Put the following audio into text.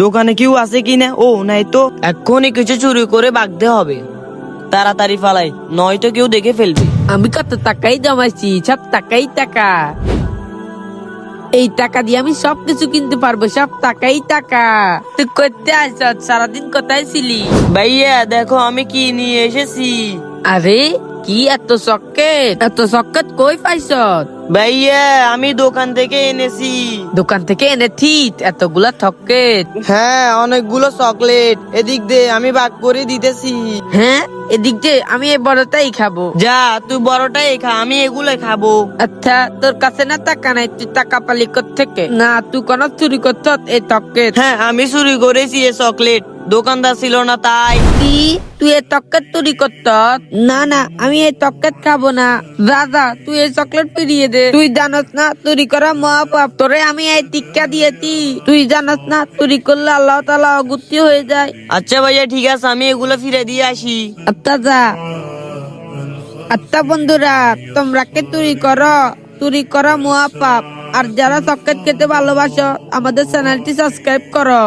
দোকানে কেউ আছে কিনা? ও নাই তো, এক্ষুনি কিছু চুরি করে বাগতে হবে। তাড়াতাড়ি ফালাই, নয়তো কেউ দেখে ফেলবে। আমি কত টাকাই জমাইছি, সব টাকাই টাকা। এই টাকা দিয়ে আমি সবকিছু কিনতে পারবো, সব টাকাই টাকা। তুই করতে আসছ, সারাদিন কোথায় ছিলি? ভাইয়া দেখো আমি কি নিয়ে এসেছি। আরে কি এত সকেট, এত সকেট কই পাইছ? ভাইয়া আমি দোকান থেকে এনেছি। দোকান থেকে এনেছি এতগুলা সকেট? হ্যাঁ, অনেকগুলো চকলেট। এদিক দে, আমি ভাগ করে দিতেছি। হ্যাঁ, এদিক দিয়ে আমি এই বড়টাই খাবো। যা, তুই বড়টাই খা, আমি এগুলো খাবো। আচ্ছা, তোর কাছে না টাকা নাই, তুই টাকা পালি থেকে? না, তুই কোন চুরি করছ এই চকলেট? হ্যাঁ, আমি চুরি করেছি এই চকলেট, দোকানদার ছিল না তাই। কি, তুই এই চকলেট চুরি করত? না না, আমি এই চকলেট খাবো না। দাদা, তুই এই চকলেট ফিরিয়ে দে। তুই জানস না চুরি করা মহাপাপ? তোরে আমি এই টিক্কা দিয়েছি। তুই জানস না চুরি করলে আল্লাহ তাআলা অগুত্তি হয়ে যায়? আচ্ছা ভাইয়া ঠিক আছে, আমি এগুলো ফিরে দিয়ে আসি। আচ্ছা যা। আচ্ছা বন্ধুরা, তোমরা কে চুরি করো? চুরি করা মহাপাপ। আর যারা চকলেট খেতে ভালোবাসো, আমাদের চ্যানেলটি সাবস্ক্রাইব করো।